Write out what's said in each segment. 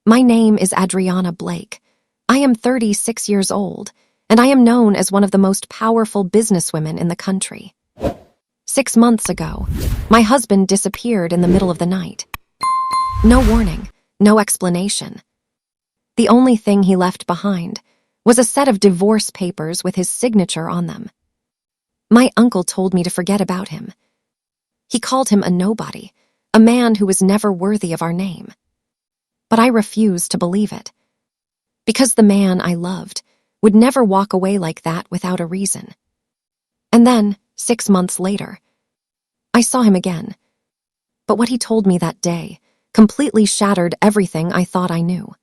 My name is Adriana Blake. I am 36 years old, and I am known as one of the most powerful businesswomen in the country. 6 months ago, my husband disappeared in the middle of the night. No warning, no explanation. The only thing he left behind was a set of divorce papers with his signature on them. My uncle told me to forget about him. He called him a nobody, a man who was never worthy of our name. But I refused to believe it, because the man I loved would never walk away like that without a reason. And then, 6 months later, I saw him again. But what he told me that day completely shattered everything I thought I knew.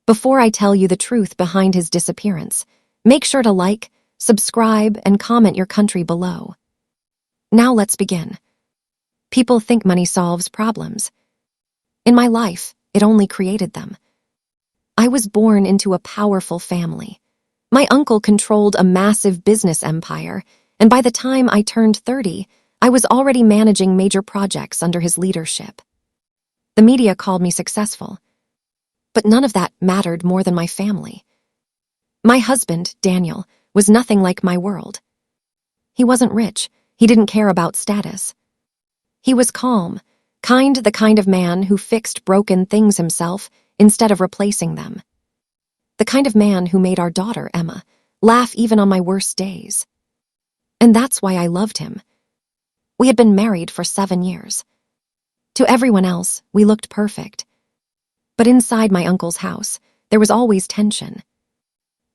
Before I tell you the truth behind his disappearance, make sure to like, subscribe, and comment your country below. Now let's begin. People think money solves problems. In my life, it only created them. I was born into a powerful family. My uncle controlled a massive business empire, and by the time I turned 30, I was already managing major projects under his leadership. The media called me successful, but none of that mattered more than my family. My husband, Daniel, was nothing like my world. He wasn't rich. He didn't care about status. He was calm, kind, the kind of man who fixed broken things himself instead of replacing them. The kind of man who made our daughter, Emma, laugh even on my worst days. And that's why I loved him. We had been married for 7 years. To everyone else, we looked perfect. But inside my uncle's house, there was always tension.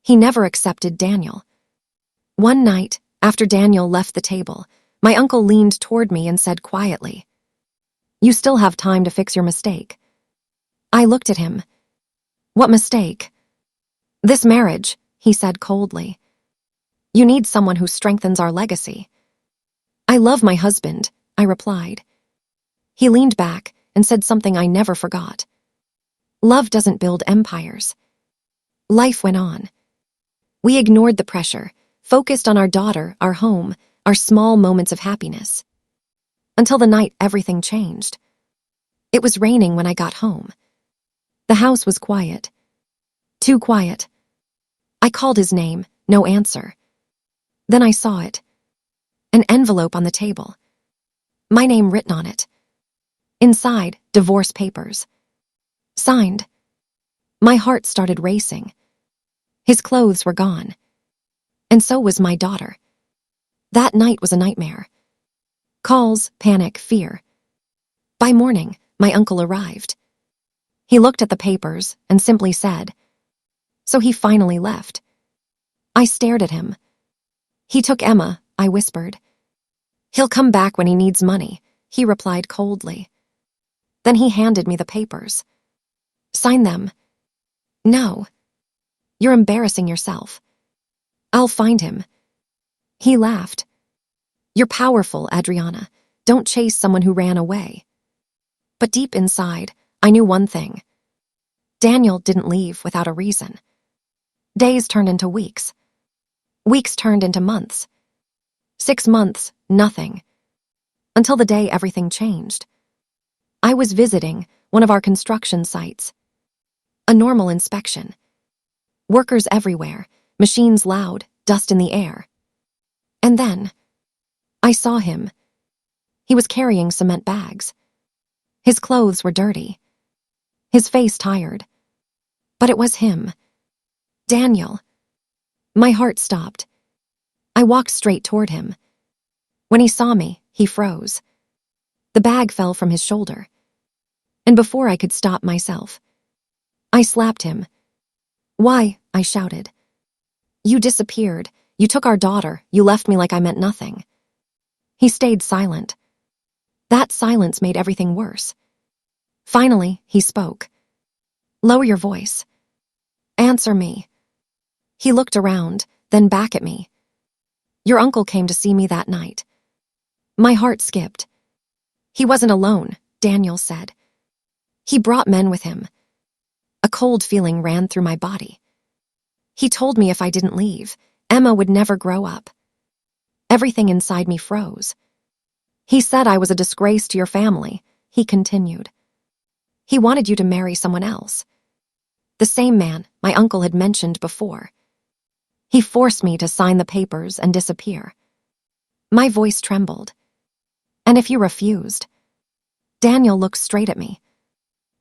He never accepted Daniel. One night, after Daniel left the table, my uncle leaned toward me and said quietly, "You still have time to fix your mistake." I looked at him. "What mistake?" "This marriage," he said coldly. "You need someone who strengthens our legacy." "I love my husband," I replied. He leaned back and said something I never forgot. "Love doesn't build empires." Life went on. We ignored the pressure, focused on our daughter, our home, our small moments of happiness. Until the night everything changed. It was raining when I got home. The house was quiet. Too quiet. I called his name, no answer. Then I saw it. An envelope on the table. My name written on it. Inside, divorce papers. Signed. My heart started racing. His clothes were gone. And so was my daughter. That night was a nightmare. Calls, panic, fear. By morning, my uncle arrived. He looked at the papers and simply said, "So he finally left." I stared at him. "He took Emma," I whispered. "He'll come back when he needs money," he replied coldly. Then he handed me the papers. "Sign them." "No. You're embarrassing yourself." "I'll find him." He laughed. "You're powerful, Adriana. Don't chase someone who ran away." But deep inside, I knew one thing. Daniel didn't leave without a reason. Days turned into weeks. Weeks turned into months. 6 months, nothing. Until the day everything changed. I was visiting one of our construction sites. A normal inspection. Workers everywhere, machines loud, dust in the air. And then, I saw him. He was carrying cement bags. His clothes were dirty. His face tired. But it was him. Daniel. My heart stopped. I walked straight toward him. When he saw me, he froze. The bag fell from his shoulder. And before I could stop myself, I slapped him. "Why?" I shouted. "You disappeared. You took our daughter. You left me like I meant nothing." He stayed silent. That silence made everything worse. Finally, he spoke. "Lower your voice. Answer me." He looked around, then back at me. "Your uncle came to see me that night." My heart skipped. "He wasn't alone," Daniel said. "He brought men with him." A cold feeling ran through my body. "He told me if I didn't leave, Emma would never grow up." Everything inside me froze. "He said I was a disgrace to your family," he continued. He wanted you to marry someone else. The same man my uncle had mentioned before. He forced me to sign the papers and disappear. My voice trembled. And if you refused? Daniel looked straight at me.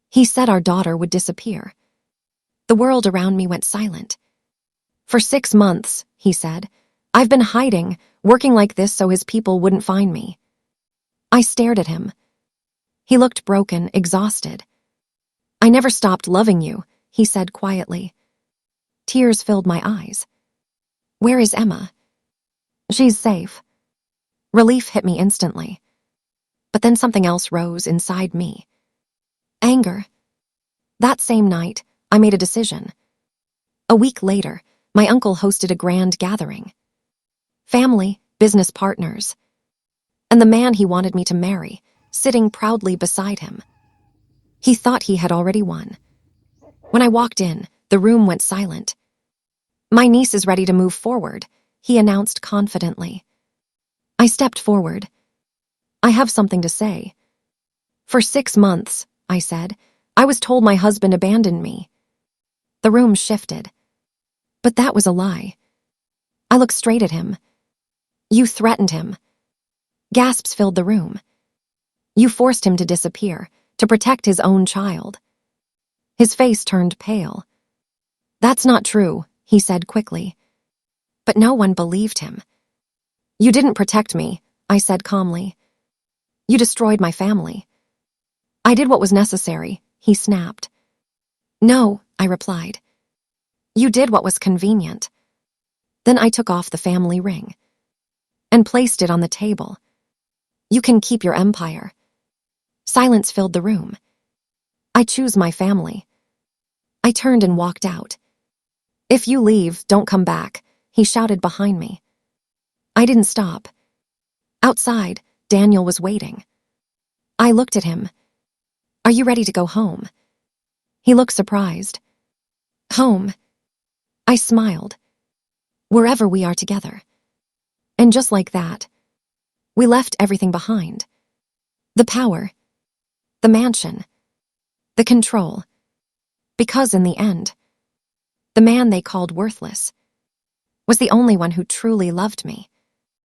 He said our daughter would disappear. The world around me went silent. For 6 months, he said, I've been hiding, working like this so his people wouldn't find me. I stared at him. He looked broken, exhausted. I never stopped loving you, he said quietly. Tears filled my eyes. Where is Emma? She's safe. Relief hit me instantly. But then something else rose inside me. Anger. That same night, I made a decision. A week later, my uncle hosted a grand gathering. Family, business partners, and the man he wanted me to marry, sitting proudly beside him. He thought he had already won. When I walked in, the room went silent. My niece is ready to move forward, he announced confidently. I stepped forward. I have something to say. For 6 months, I said, I was told my husband abandoned me. The room shifted. But that was a lie. I looked straight at him. You threatened him. Gasps filled the room. You forced him to disappear, to protect his own child. His face turned pale. That's not true, he said quickly. But no one believed him. You didn't protect me, I said calmly. You destroyed my family. I did what was necessary, he snapped. No, I replied. You did what was convenient. Then I took off the family ring and placed it on the table. You can keep your empire. Silence filled the room. I choose my family. I turned and walked out. If you leave, don't come back, he shouted behind me. I didn't stop. Outside, Daniel was waiting. I looked at him. Are you ready to go home? He looked surprised. Home. I smiled. Wherever we are together. And just like that, we left everything behind. The power, the mansion, the control. Because in the end, the man they called worthless was the only one who truly loved me.